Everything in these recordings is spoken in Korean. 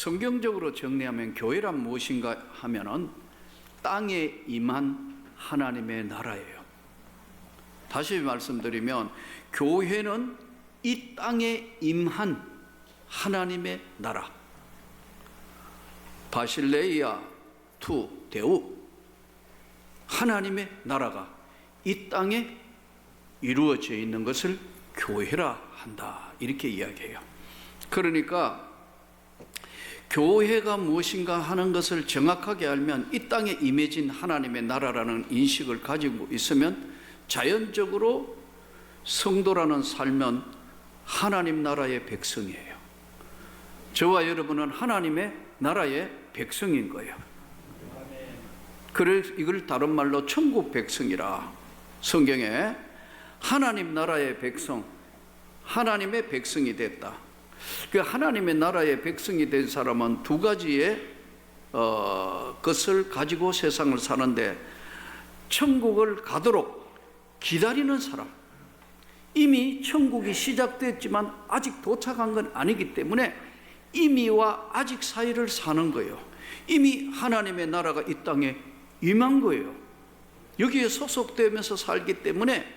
성경적으로 정리하면 교회란 무엇인가 하면은 땅에 임한 하나님의 나라예요. 다시 말씀드리면 교회는 이 땅에 임한 하나님의 나라, 바실레이아 투 데우, 하나님의 나라가 이 땅에 이루어져 있는 것을 교회라 한다, 이렇게 이야기해요. 그러니까 교회가 무엇인가 하는 것을 정확하게 알면 이 땅에 임해진 하나님의 나라라는 인식을 가지고 있으면 자연적으로 성도라는 삶은 하나님 나라의 백성이에요. 저와 여러분은 하나님의 나라의 백성인 거예요. 그래서 이걸 다른 말로 천국 백성이라, 성경에 하나님 나라의 백성, 하나님의 백성이 됐다. 그 하나님의 나라의 백성이 된 사람은 두 가지의 것을 가지고 세상을 사는데, 천국을 가도록 기다리는 사람, 이미 천국이 시작됐지만 아직 도착한 건 아니기 때문에 이미와 아직 사이를 사는 거예요. 이미 하나님의 나라가 이 땅에 임한 거예요. 여기에 소속되면서 살기 때문에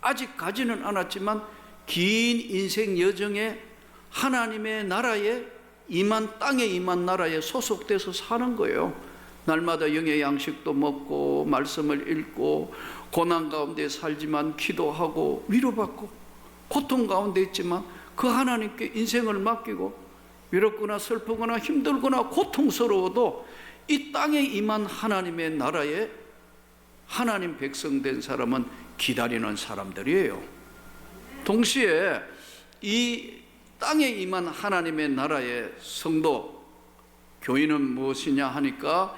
아직 가지는 않았지만 긴 인생 여정에 하나님의 나라에 임한, 땅에 임한 나라에 소속돼서 사는 거예요. 날마다 영의 양식도 먹고 말씀을 읽고 고난 가운데 살지만 기도하고 위로받고 고통 가운데 있지만 그 하나님께 인생을 맡기고 외롭거나 슬프거나 힘들거나 고통스러워도 이 땅에 임한 하나님의 나라에 하나님 백성 된 사람은 기다리는 사람들이에요. 동시에 이 땅에 임한 하나님의 나라의 성도, 교인은 무엇이냐 하니까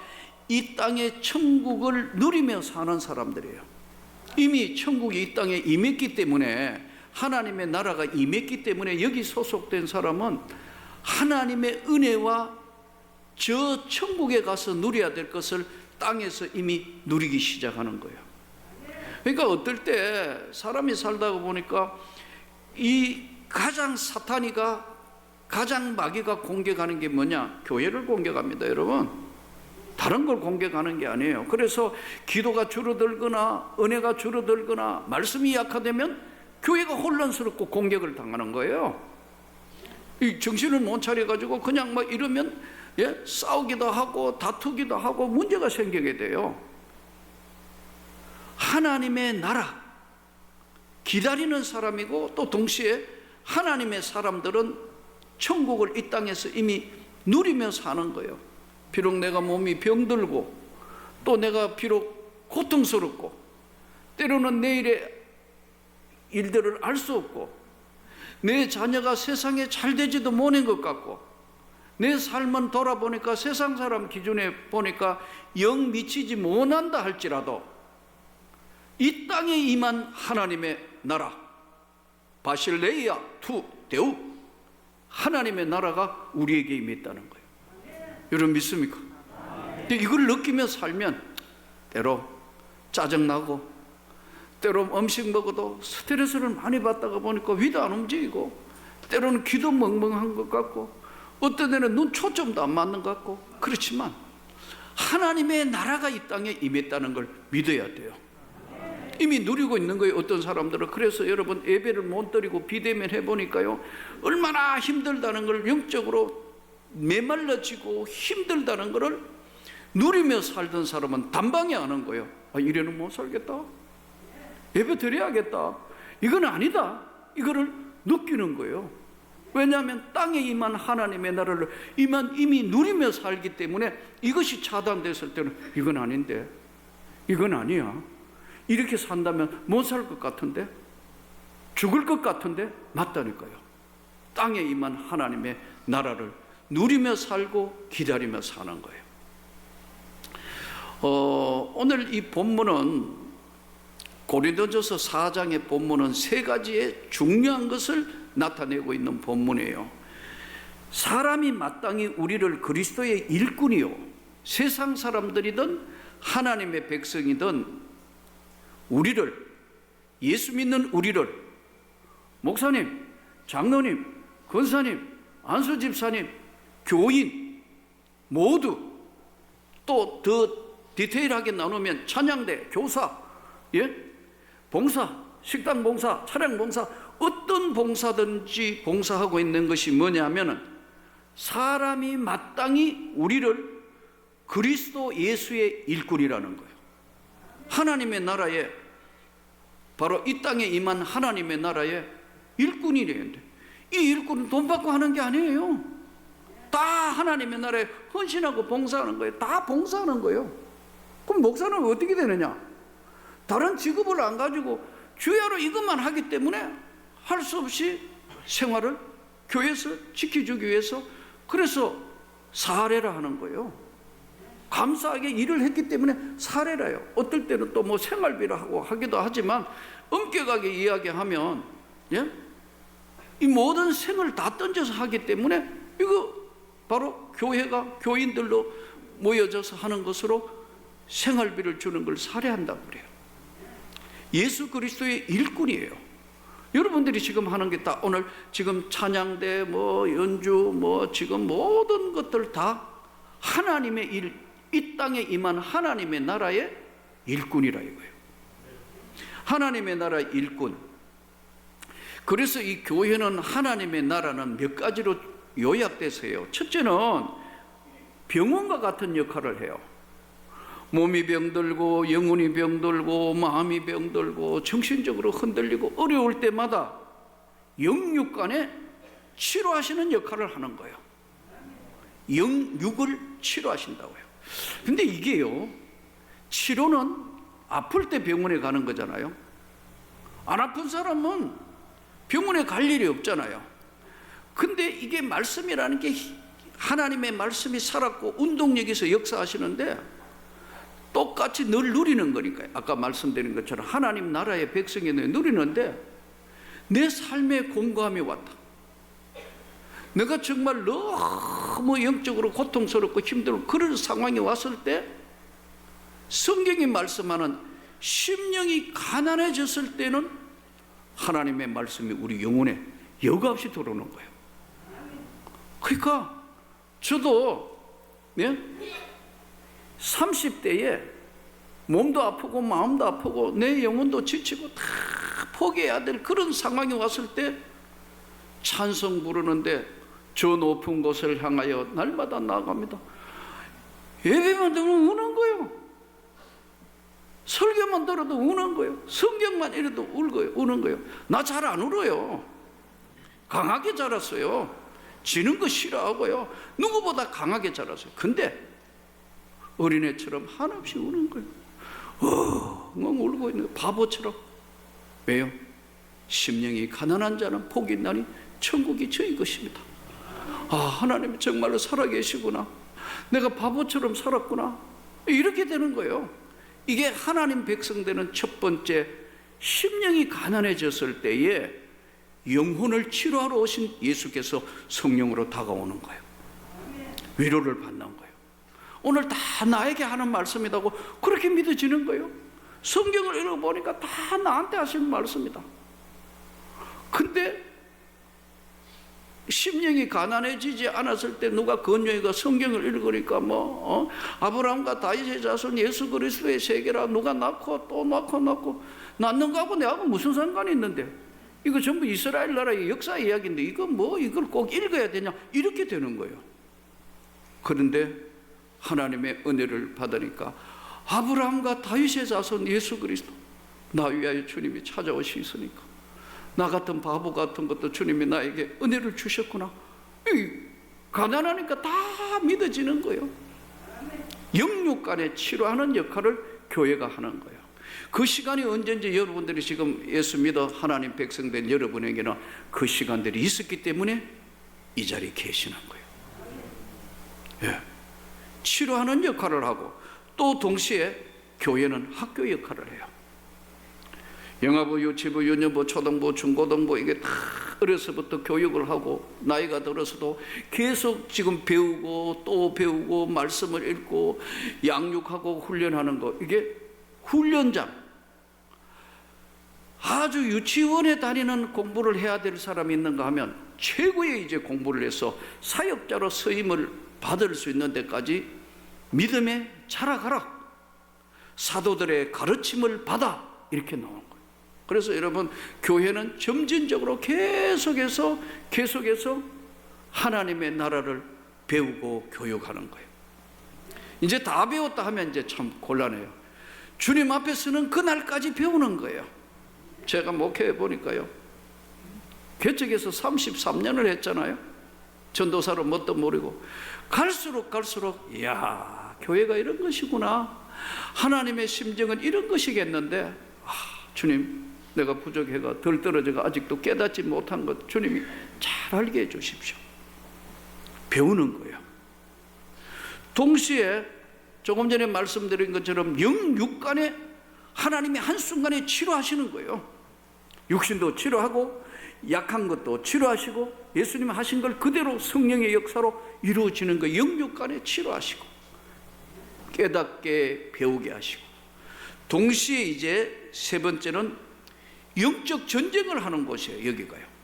이 땅의 천국을 누리며 사는 사람들이에요. 이미 천국이 이 땅에 임했기 때문에, 하나님의 나라가 임했기 때문에 여기 소속된 사람은 하나님의 은혜와 저 천국에 가서 누려야 될 것을 땅에서 이미 누리기 시작하는 거예요. 그러니까 어떨 때 사람이 살다가 보니까 이 가장 사탄이가, 가장 마귀가 공격하는 게 뭐냐? 교회를 공격합니다, 여러분. 다른 걸 공격하는 게 아니에요. 그래서 기도가 줄어들거나 은혜가 줄어들거나 말씀이 약화되면 교회가 혼란스럽고 공격을 당하는 거예요. 이 정신을 못 차려가지고 그냥 막 이러면 싸우기도 하고 다투기도 하고 문제가 생기게 돼요. 하나님의 나라 기다리는 사람이고, 또 동시에 하나님의 사람들은 천국을 이 땅에서 이미 누리며 사는 거예요. 비록 내가 몸이 병들고, 또 내가 비록 고통스럽고, 때로는 내일의 일들을 알 수 없고, 내 자녀가 세상에 잘 되지도 못한 것 같고, 내 삶은 돌아보니까 세상 사람 기준에 보니까 영 미치지 못한다 할지라도 이 땅에 임한 하나님의 나라, 바실레이아 투 데우, 하나님의 나라가 우리에게 임했다는 거예요. 여러분 믿습니까? 근데 이걸 느끼며 살면 때로 짜증나고, 때로 음식 먹어도 스트레스를 많이 받다가 보니까 위도 안 움직이고, 때로는 귀도 멍멍한 것 같고, 어떤 데는 눈 초점도 안 맞는 것 같고, 그렇지만 하나님의 나라가 이 땅에 임했다는 걸 믿어야 돼요. 이미 누리고 있는 거예요, 어떤 사람들은. 그래서 여러분 예배를 못 드리고 비대면 해보니까요, 얼마나 힘들다는 걸, 영적으로 메말라지고 힘들다는 것을 누리며 살던 사람은 단방에 아는 거예요. 아, 이래는 못 살겠다, 예배 드려야겠다, 이건 아니다, 이거를 느끼는 거예요. 왜냐하면 땅에 임한 하나님의 나라를 이미 누리며 살기 때문에 이것이 차단됐을 때는 이건 아닌데, 이건 아니야, 이렇게 산다면 못 살 것 같은데, 죽을 것 같은데, 맞다니까요. 땅에 임한 하나님의 나라를 누리며 살고 기다리며 사는 거예요. 오늘 이 본문은, 고린도전서 4장의 본문은 세 가지의 중요한 것을 나타내고 있는 본문이에요. 사람이 마땅히 우리를 그리스도의 일꾼이요, 세상 사람들이든 하나님의 백성이든 우리를, 예수 믿는 우리를, 목사님, 장로님, 권사님, 안수 집사님, 교인 모두, 또 더 디테일하게 나누면 찬양대, 교사, 봉사, 식당 봉사, 차량 봉사, 어떤 봉사든지 봉사하고 있는 것이 뭐냐면은 사람이 마땅히 우리를 그리스도 예수의 일꾼이라는 거예요. 하나님의 나라에, 바로 이 땅에 임한 하나님의 나라의 일꾼이래는데, 이 일꾼은 돈 받고 하는 게 아니에요. 다 하나님의 나라에 헌신하고 봉사하는 거예요. 다 봉사하는 거예요. 그럼 목사는 어떻게 되느냐? 다른 직업을 안 가지고 주야로 이것만 하기 때문에 할 수 없이 생활을 교회에서 지켜주기 위해서, 그래서 사례라 하는 거예요. 감사하게 일을 했기 때문에 사례라요. 어떨 때는 또 뭐 생활비를 하고 하기도 하지만, 엄격하게 이야기하면 이 모든 생을 다 던져서 하기 때문에 이거 바로 교회가 교인들로 모여져서 하는 것으로 생활비를 주는 걸 사례한다고 그래요. 예수 그리스도의 일꾼이에요. 여러분들이 지금 하는 게 다 오늘 지금 찬양대, 뭐 연주, 뭐 지금 모든 것들 다 하나님의 일, 이 땅에 임한 하나님의 나라의 일꾼이라 이거예요. 하나님의 나라의 일꾼. 그래서 이 교회는, 하나님의 나라는 몇 가지로 요약돼서요. 첫째는 병원과 같은 역할을 해요. 몸이 병들고 영혼이 병들고 마음이 병들고 정신적으로 흔들리고 어려울 때마다 영육간에 치료하시는 역할을 하는 거예요. 영육을 치료하신다고요. 근데 이게요, 치료는 아플 때 병원에 가는 거잖아요. 안 아픈 사람은 병원에 갈 일이 없잖아요. 근데 이게 말씀이라는 게, 하나님의 말씀이 살았고 운동력에서 역사하시는데 똑같이 늘 누리는 거니까요. 아까 말씀드린 것처럼 하나님 나라의 백성이 누리는데, 내 삶에 공감이 왔다. 내가 정말 너무 영적으로 고통스럽고 힘들고 그런 상황이 왔을 때, 성경이 말씀하는 심령이 가난해졌을 때는 하나님의 말씀이 우리 영혼에 여과 없이 들어오는 거예요. 그러니까 저도 30대에 몸도 아프고 마음도 아프고 내 영혼도 지치고 다 포기해야 될 그런 상황이 왔을 때 찬송 부르는데 저 높은 곳을 향하여 날마다 나아갑니다. 예배만 들으면 우는 거예요. 설교만 들어도 우는 거예요. 성경만 읽어도 우는 거예요. 나 잘 안 울어요. 강하게 자랐어요. 지는 거 싫어하고요. 누구보다 강하게 자랐어요. 근데 어린애처럼 한없이 우는 거예요. 엉엉 울고 있는 거예요. 바보처럼. 왜요? 심령이 가난한 자는 복이 있나니 천국이 저희 것입니다. 아, 하나님이 정말로 살아계시구나. 내가 바보처럼 살았구나. 이렇게 되는 거예요. 이게 하나님 백성 되는 첫 번째, 심령이 가난해졌을 때에 영혼을 치료하러 오신 예수께서 성령으로 다가오는 거예요. 위로를 받는 거예요. 오늘 다 나에게 하는 말씀이라고 그렇게 믿어지는 거예요. 성경을 읽어보니까 다 나한테 하시는 말씀이다. 근데 심령이 가난해지지 않았을 때 누가 건조이가 성경을 읽으니까 아브라함과 다윗의 자손 예수 그리스도의 세계라, 누가 낳고 또 낳고 낳는 거하고 내하고 무슨 상관이 있는데, 이거 전부 이스라엘 나라의 역사 이야기인데 이걸 꼭 읽어야 되냐, 이렇게 되는 거예요. 그런데 하나님의 은혜를 받으니까 아브라함과 다윗의 자손 예수 그리스도, 나 위하여 주님이 찾아오시니까 나 같은 바보 같은 것도 주님이 나에게 은혜를 주셨구나. 가난하니까 다 믿어지는 거예요. 영육간에 치료하는 역할을 교회가 하는 거예요. 그 시간이 언제인지 여러분들이 지금 예수 믿어 하나님 백성 된 여러분에게는 그 시간들이 있었기 때문에 이 자리에 계시는 거예요. 예. 치료하는 역할을 하고, 또 동시에 교회는 학교 역할을 해요. 영아부, 유치부, 유년부, 초등부, 중고등부, 이게 다 어려서부터 교육을 하고 나이가 들어서도 계속 지금 배우고 또 배우고 말씀을 읽고 양육하고 훈련하는 거, 이게 훈련장. 아주 유치원에 다니는 공부를 해야 될 사람이 있는가 하면 최고의 이제 공부를 해서 사역자로 서임을 받을 수 있는 데까지 믿음에 자라가라, 사도들의 가르침을 받아, 이렇게 나오는 거예요. 그래서 여러분, 교회는 점진적으로 계속해서 하나님의 나라를 배우고 교육하는 거예요. 이제 다 배웠다 하면 이제 참 곤란해요. 주님 앞에서는 그날까지 배우는 거예요. 제가 목회해 보니까요, 개척해서 33년을 했잖아요. 전도사로 뭣도 모르고. 갈수록 이야, 교회가 이런 것이구나, 하나님의 심정은 이런 것이겠는데, 주님, 내가 부족해가 덜 떨어져가 아직도 깨닫지 못한 것 주님이 잘 알게 해 주십시오. 배우는 거예요. 동시에 조금 전에 말씀드린 것처럼 영육간에 하나님이 한순간에 치료하시는 거예요. 육신도 치료하고 약한 것도 치료하시고 예수님이 하신 걸 그대로 성령의 역사로 이루어지는 거, 영육간에 치료하시고 깨닫게 배우게 하시고, 동시에 이제 세 번째는 영적 전쟁을 하는 곳이에요. 여기가요.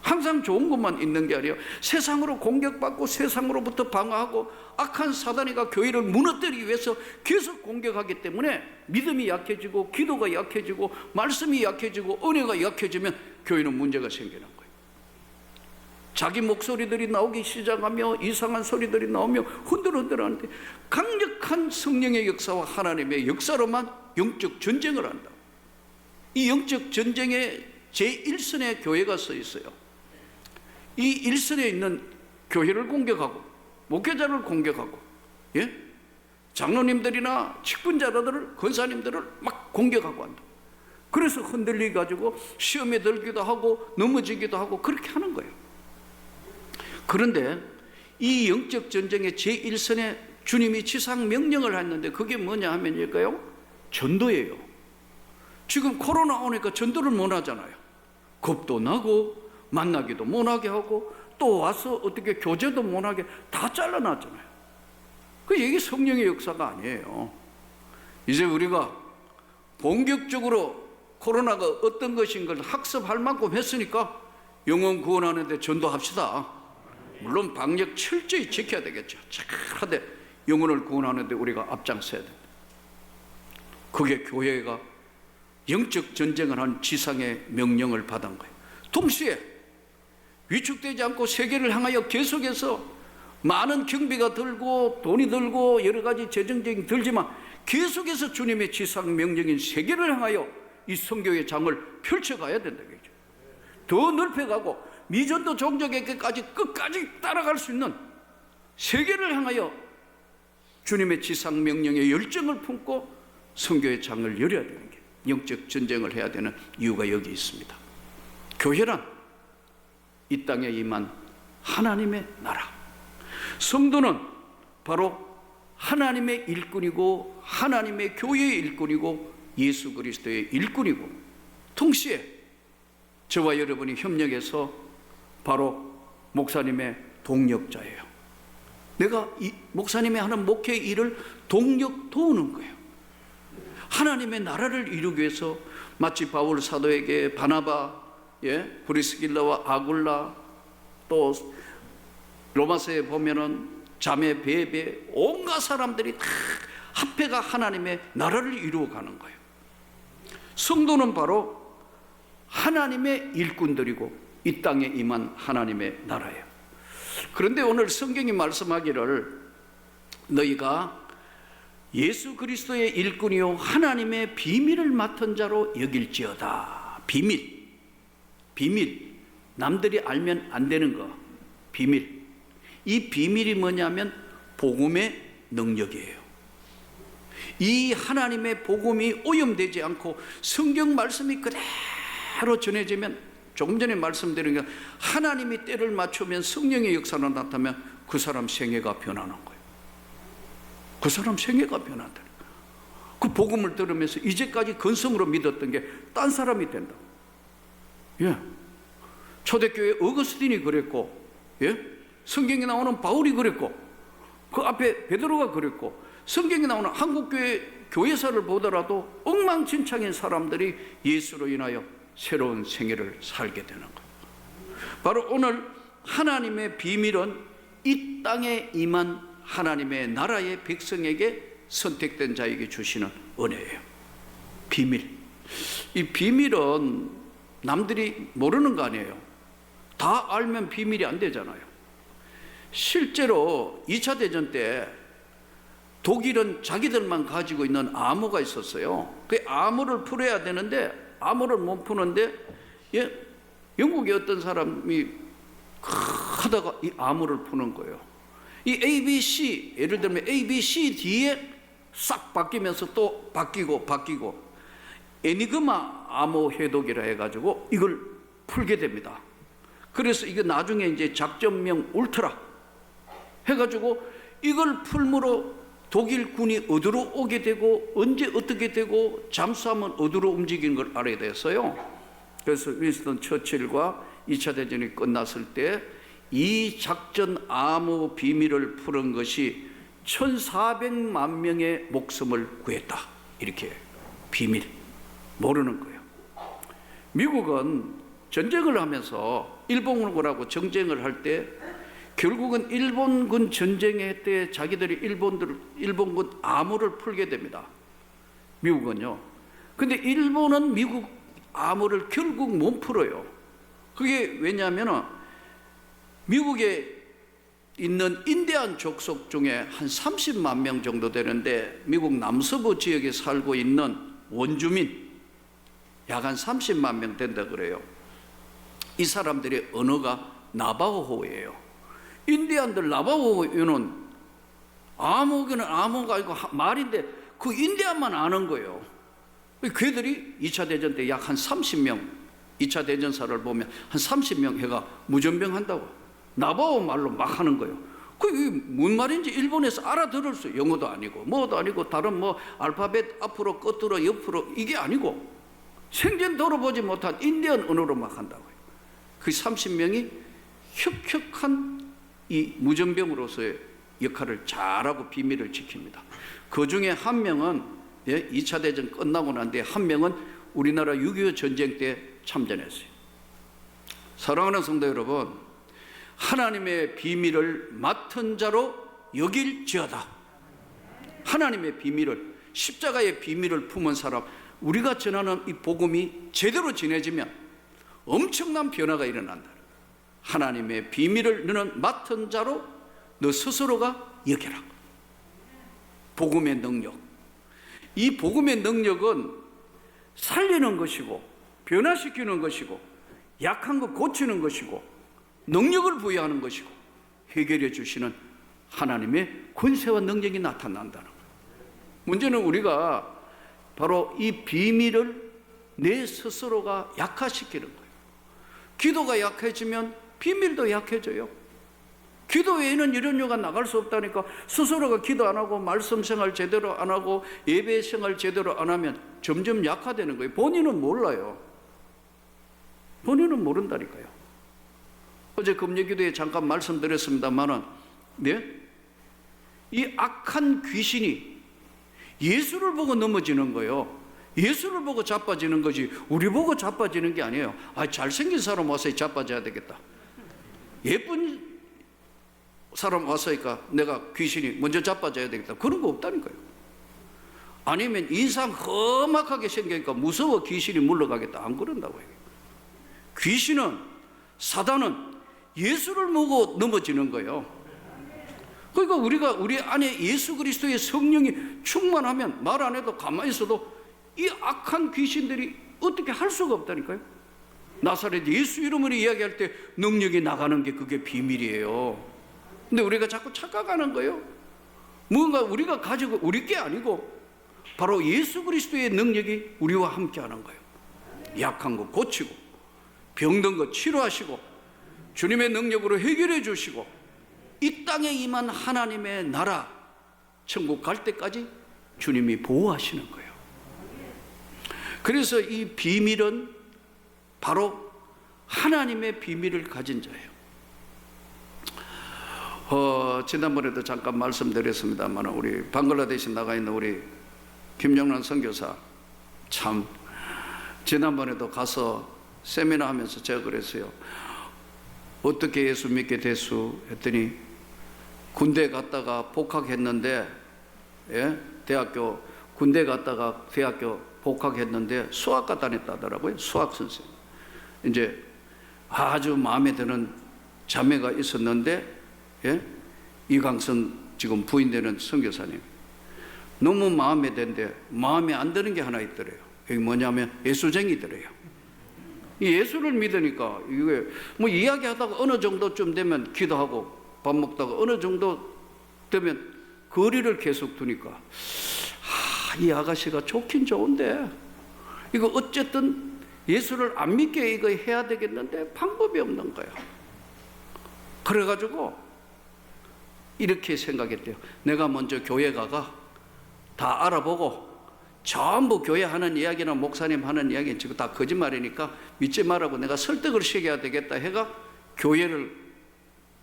항상 좋은 것만 있는 게 아니에요. 세상으로 공격받고 세상으로부터 방어하고 악한 사단이가 교회를 무너뜨리기 위해서 계속 공격하기 때문에 믿음이 약해지고 기도가 약해지고 말씀이 약해지고 은혜가 약해지면 교회는 문제가 생기는 거예요. 자기 목소리들이 나오기 시작하며 이상한 소리들이 나오며 흔들흔들하는데, 강력한 성령의 역사와 하나님의 역사로만 영적 전쟁을 한다. 이 영적 전쟁의 제1선에 교회가 서 있어요. 이 1선에 있는 교회를 공격하고 목회자를 공격하고, 예? 장로님들이나 직분자들을, 권사님들을 막 공격하고 한다. 그래서 흔들리 가지고 시험에 들기도 하고 넘어지기도 하고 그렇게 하는 거예요. 그런데 이 영적 전쟁의 제1선에 주님이 지상 명령을 했는데 그게 뭐냐 하면일까요? 전도예요. 지금 코로나 오니까 전도를 못 하잖아요. 겁도 나고 만나기도 못하게 하고 또 와서 어떻게 교제도 못하게 다 잘라놨잖아요. 이게 성령의 역사가 아니에요. 이제 우리가 본격적으로 코로나가 어떤 것인 걸 학습할 만큼 했으니까 영혼 구원하는데 전도합시다. 물론 방역 철저히 지켜야 되겠죠. 잘하되 영혼을 구원하는데 우리가 앞장서야 된다. 그게 교회가 영적 전쟁을 한 지상의 명령을 받은 거예요. 동시에 위축되지 않고 세계를 향하여 계속해서 많은 경비가 들고 돈이 들고 여러 가지 재정적인 들지만 계속해서 주님의 지상 명령인 세계를 향하여 이 선교의 장을 펼쳐가야 된다. 더 넓혀가고 미전도 종족에게까지 끝까지 따라갈 수 있는 세계를 향하여 주님의 지상 명령의 열정을 품고 선교의 장을 열어야 되는 게, 영적 전쟁을 해야 되는 이유가 여기 있습니다. 교회란 이 땅에 임한 하나님의 나라, 성도는 바로 하나님의 일꾼이고 하나님의 교회의 일꾼이고 예수 그리스도의 일꾼이고, 동시에 저와 여러분이 협력해서 바로 목사님의 동력자예요. 내가 이 목사님이 하는 목회 일을 동력 도우는 거예요. 하나님의 나라를 이루기 위해서 마치 바울 사도에게 바나바, 브리스길라와 아굴라, 또 로마서에 보면은 자매 베베, 온갖 사람들이 다 합해가 하나님의 나라를 이루어가는 거예요. 성도는 바로 하나님의 일꾼들이고 이 땅에 임한 하나님의 나라예요. 그런데 오늘 성경이 말씀하기를 너희가 예수 그리스도의 일꾼이요 하나님의 비밀을 맡은 자로 여길지어다. 비밀, 남들이 알면 안 되는 거, 비밀. 이 비밀이 뭐냐면 복음의 능력이에요. 이 하나님의 복음이 오염되지 않고 성경 말씀이 그대로 전해지면, 조금 전에 말씀드린 게 하나님이 때를 맞추면 성령의 역사가 나타나면 그 사람 생애가 변하는 거예요. 그 사람 생애가 변한다. 그 복음을 들으면서 이제까지 근성으로 믿었던 게 딴 사람이 된다. 초대교회 어거스틴이 그랬고, 성경에 나오는 바울이 그랬고, 그 앞에 베드로가 그랬고, 성경에 나오는 한국교회 교회사를 보더라도 엉망진창인 사람들이 예수로 인하여 새로운 생애를 살게 되는 것. 바로 오늘 하나님의 비밀은 이 땅에 임한 하나님의 나라의 백성에게 선택된 자에게 주시는 은혜예요. 비밀. 이 비밀은 남들이 모르는 거 아니에요. 다 알면 비밀이 안 되잖아요. 실제로 2차 대전 때 독일은 자기들만 가지고 있는 암호가 있었어요. 그 암호를 풀어야 되는데 암호를 못 푸는데 영국의 어떤 사람이 하다가 이 암호를 푸는 거예요. 이 ABC, 예를 들면 ABC 뒤에 싹 바뀌면서 또 바뀌고 에니그마 암호 해독이라 해가지고 이걸 풀게 됩니다. 그래서 이게 나중에 이제 작전명 울트라 해가지고 이걸 풀므로 독일 군이 어디로 오게 되고 언제 어떻게 되고 잠수함은 어디로 움직이는 걸 알아야 됐어요. 그래서 윈스턴 처칠과 2차 대전이 끝났을 때 이 작전 암호 비밀을 푸는 것이 1400만 명의 목숨을 구했다. 이렇게 비밀 모르는 거예요. 미국은 전쟁을 하면서 일본군하고 정쟁을 할 때 결국은 일본군 전쟁회 때 자기들이 일본군 암호를 풀게 됩니다. 미국은요. 근데 일본은 미국 암호를 결국 못 풀어요. 그게 왜냐하면 미국에 있는 인디안 족속 중에 한 30만 명 정도 되는데 미국 남서부 지역에 살고 있는 원주민 약 한 30만 명 된다 그래요. 이 사람들의 언어가 나바호예요. 인디안들 나바호는 암호는 암호가 아니고 말인데 그 인디안만 아는 거예요. 그들이 2차 대전 때 약 한 30명 2차 대전사를 보면 한 30명 해가 무전병한다고 나바호 말로 막 하는 거예요. 그게 뭔 말인지 일본에서 알아들을 수, 영어도 아니고 뭐도 아니고 다른 뭐 알파벳 앞으로 끝으로 옆으로 이게 아니고 생전 들어보지 못한 인디언 언어로 막 한다고요. 그 30명이 혁혁한 이 무전병으로서의 역할을 잘하고 비밀을 지킵니다. 그 중에 한 명은 2차 대전 끝나고 난 뒤에 한 명은 우리나라 6.25 전쟁 때 참전했어요. 사랑하는 성도 여러분, 하나님의 비밀을 맡은 자로 여길지어다. 하나님의 비밀을, 십자가의 비밀을 품은 사람, 우리가 전하는 이 복음이 제대로 전해지면 엄청난 변화가 일어난다. 하나님의 비밀을 너는 맡은 자로 너 스스로가 여겨라. 복음의 능력. 이 복음의 능력은 살리는 것이고 변화시키는 것이고 약한 거 고치는 것이고 능력을 부여하는 것이고 해결해 주시는 하나님의 권세와 능력이 나타난다는 거예요. 문제는 우리가 바로 이 비밀을 내 스스로가 약화시키는 거예요. 기도가 약해지면 비밀도 약해져요. 기도 외에는 이런 요가 나갈 수 없다니까. 스스로가 기도 안 하고 말씀 생활 제대로 안 하고 예배 생활 제대로 안 하면 점점 약화되는 거예요. 본인은 몰라요. 본인은 모른다니까요. 어제 금요기도에 잠깐 말씀드렸습니다만은, 이 악한 귀신이 예수를 보고 넘어지는 거예요. 예수를 보고 자빠지는 거지 우리 보고 자빠지는 게 아니에요. 잘생긴 사람 와서 자빠져야 되겠다. 예쁜 사람 왔으니까 내가 귀신이 먼저 자빠져야 되겠다. 그런 거 없다니까요. 아니면 인상 험악하게 생기니까 무서워 귀신이 물러가겠다. 안 그런다고 해요. 귀신은, 사단은 예수를 보고 넘어지는 거예요. 그러니까 우리가 우리 안에 예수 그리스도의 성령이 충만하면 말 안 해도 가만히 있어도 이 악한 귀신들이 어떻게 할 수가 없다니까요. 나사렛 예수 이름으로 이야기할 때 능력이 나가는 게 그게 비밀이에요. 근데 우리가 자꾸 착각하는 거예요. 뭔가 우리가 가지고 우리 게 아니고 바로 예수 그리스도의 능력이 우리와 함께 하는 거예요. 약한 거 고치고 병든 거 치료하시고 주님의 능력으로 해결해 주시고 이 땅에 임한 하나님의 나라 천국 갈 때까지 주님이 보호하시는 거예요. 그래서 이 비밀은 바로 하나님의 비밀을 가진 자예요. 지난번에도 잠깐 말씀드렸습니다만 우리 방글라데시 나가 있는 우리 김정란 선교사 참 지난번에도 가서 세미나 하면서 제가 그랬어요. 어떻게 예수 믿게 됐수? 했더니 군대 갔다가 복학했는데, 예? 군대 갔다가 대학교 복학했는데 수학과 다녔다더라고요. 수학 선생. 이제 아주 마음에 드는 자매가 있었는데, 예? 이강선 지금 부인 되는 선교사님. 너무 마음에 드는데 마음에 안 드는 게 하나 있더래요. 이게 뭐냐면 예수쟁이더래요. 이 예수를 믿으니까 이게 뭐 이야기하다가 어느 정도쯤 되면 기도하고 밥 먹다가 어느 정도 되면 거리를 계속 두니까 이 아가씨가 좋긴 좋은데 이거 어쨌든 예수를 안 믿게 이거 해야 되겠는데 방법이 없는 거예요. 그래가지고 이렇게 생각했대요. 내가 먼저 교회 가가 다 알아보고 전부 교회 하는 이야기나 목사님 하는 이야기는 지금 다 거짓말이니까 믿지 말라고 내가 설득을 시켜야 되겠다 해가 교회를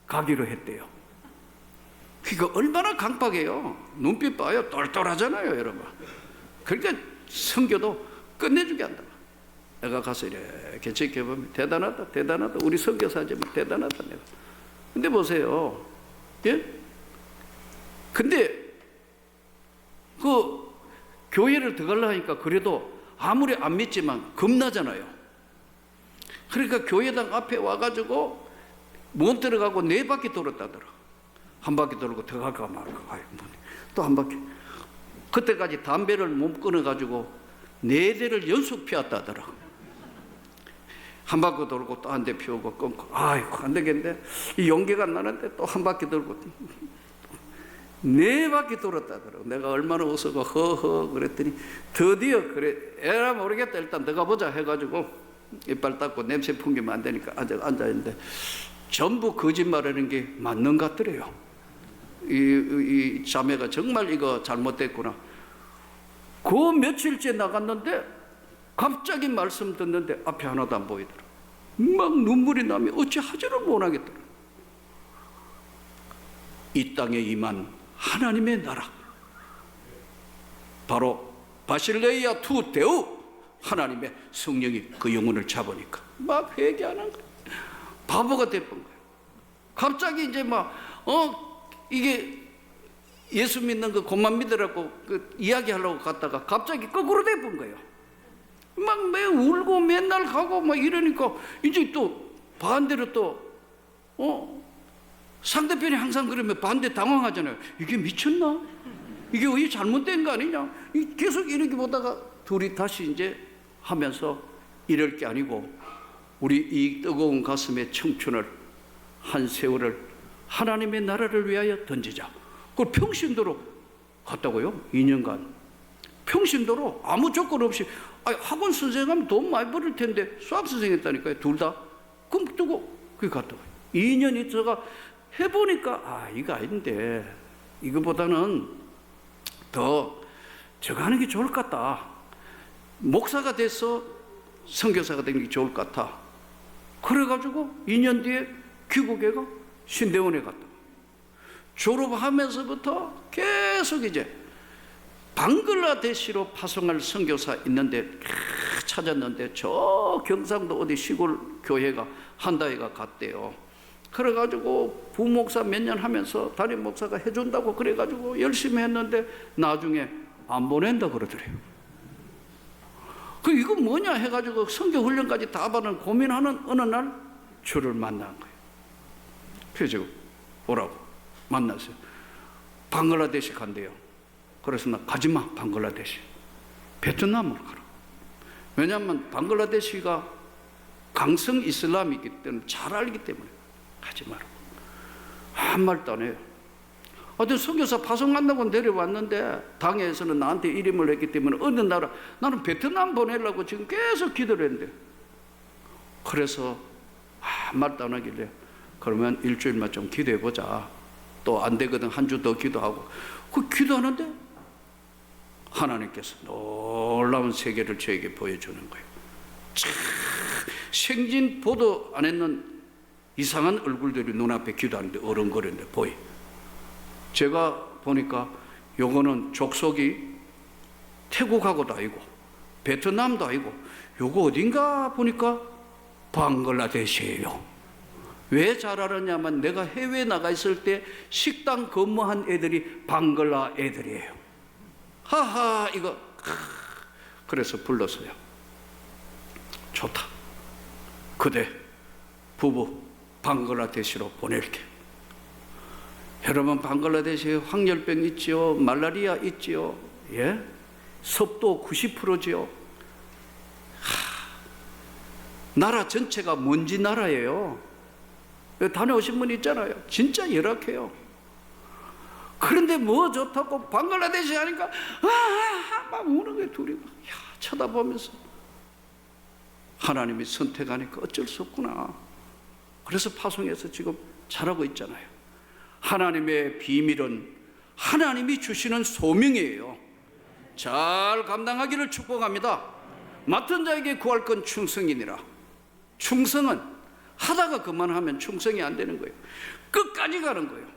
가기로 했대요. 그러니까 얼마나 강박해요. 눈빛 봐요. 똘똘하잖아요, 여러분. 그러니까 선교도 끝내주게 한다. 내가 가서 이렇게 지켜보면 대단하다, 대단하다. 우리 선교사님 대단하다 내가. 근데 보세요. 예? 근데 그 교회를 들어가려 하니까 그래도 아무리 안 믿지만 겁나잖아요. 그러니까 교회당 앞에 와가지고 못 들어가고 4바퀴 돌았다더라. 한 바퀴 돌고 들어갈까 말까. 또 한 바퀴. 그때까지 담배를 못 끊어가지고 4대를 연속 피웠다더라. 한 바퀴 돌고 또 한 대 피우고 끊고. 아이고 안 되겠는데 이 용기가 나는데 또 한 바퀴 돌고 4바퀴 돌았다더라. 내가 얼마나 웃어가 허허 그랬더니 드디어 그래 에라 모르겠다 일단 들어가보자 해가지고 이빨 닦고 냄새 풍기면 안 되니까 앉아있는데 전부 거짓말하는 게 맞는 것 같더래요. 이 자매가 정말 이거 잘못됐구나. 그 며칠째 나갔는데 갑자기 말씀 듣는데 앞에 하나도 안 보이더라. 막 눈물이 나면 어찌 하지를 못하겠더라. 이 땅에 임한 하나님의 나라, 바로 바실레이아 투 데우 하나님의 성령이 그 영혼을 잡으니까 막 회개하는 거예요. 바보가 돼본 거예요. 갑자기 이제 이게 예수 믿는 거 곧만 믿으라고 그 이야기하려고 갔다가 갑자기 거꾸로 돼본 거예요. 막 매 울고 맨날 가고 막 이러니까 이제 또 반대로 또 상대편이 항상 그러면 반대 당황하잖아요. 이게 미쳤나? 이게 왜 잘못된 거 아니냐? 계속 이렇게 보다가 둘이 다시 이제 하면서 이럴 게 아니고 우리 이 뜨거운 가슴의 청춘을 한 세월을 하나님의 나라를 위하여 던지자. 그걸 평신도로 갔다고요? 2년간 평신도로 아무 조건 없이. 학원 선생하면 돈 많이 벌을 텐데 수학 선생 했다니까요. 둘 다. 그럼 두고 그게 갔다고요. 2년 있어가 해보니까 이거 아닌데 이거보다는 더 저거 하는 게 좋을 것 같다. 목사가 돼서 선교사가 되는 게 좋을 것 같아. 그래가지고 2년 뒤에 귀국해가 신대원에 갔다. 졸업하면서부터 계속 이제 방글라데시로 파송할 선교사 있는데 찾았는데 저 경상도 어디 시골 교회가 한 달이가 갔대요. 그래가지고 부목사 몇 년 하면서 담임 목사가 해준다고 그래가지고 열심히 했는데 나중에 안 보낸다 그러더래요. 이거 뭐냐 해가지고 선교 훈련까지 다 받는 고민하는 어느 날 주를 만난 거예요. 그래서 오라고 만났어요. 방글라데시 간대요. 그래서 나 가지마 방글라데시. 베트남으로 가라. 왜냐하면 방글라데시가 강성 이슬람이기 때문에 잘 알기 때문에 가지 말라고. 한 말도 안 해요. 어떤 선교사 파송한다고 내려왔는데 당에서는 나한테 이름을 했기 때문에 어느 나라, 나는 베트남 보내려고 지금 계속 기도를 했는데 그래서 한 말도 안 하길래 그러면 일주일만 좀 기도해보자. 또 안 되거든 한 주 더 기도하고 그 기도하는데 하나님께서 놀라운 세계를 저에게 보여주는 거예요. 참 생진 보도 안 했는 이상한 얼굴들이 눈앞에 기도하는데 어른거리는데 보이. 제가 보니까 요거는 족속이 태국하고도 아니고 베트남도 아니고 요거 어딘가 보니까 방글라데시예요. 왜 잘 알았냐면 내가 해외에 나가 있을 때 식당 근무한 애들이 방글라 애들이에요. 하하 이거 그래서 불렀어요. 좋다. 그대 부부 방글라데시로 보낼게. 여러분 방글라데시에 황열병 있지요, 말라리아 있지요, 예? 습도 90%지요. 나라 전체가 먼지 나라예요. 다녀오신 분 있잖아요. 진짜 열악해요. 그런데 뭐 좋다고 방글라데시 하니까 막 우는 거예요. 둘이 막 쳐다보면서 하나님이 선택하니까 어쩔 수 없구나. 그래서 파송에서 지금 잘하고 있잖아요. 하나님의 비밀은 하나님이 주시는 소명이에요. 잘 감당하기를 축복합니다. 맡은 자에게 구할 건 충성이니라. 충성은 하다가 그만하면 충성이 안 되는 거예요. 끝까지 가는 거예요.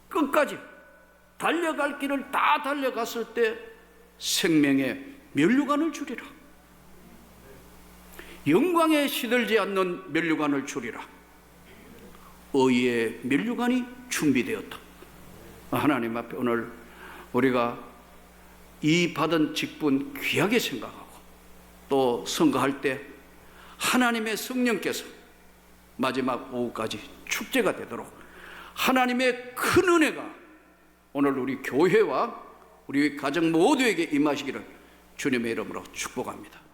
끝까지 달려갈 길을 다 달려갔을 때 생명의 면류관을 주리라. 영광에 시들지 않는 면류관을 주리라. 의의 면류관이 준비되었다. 하나님 앞에 오늘 우리가 이 받은 직분 귀하게 생각하고 또 선거할 때 하나님의 성령께서 마지막 오후까지 축제가 되도록 하나님의 큰 은혜가 오늘 우리 교회와 우리 가정 모두에게 임하시기를 주님의 이름으로 축복합니다.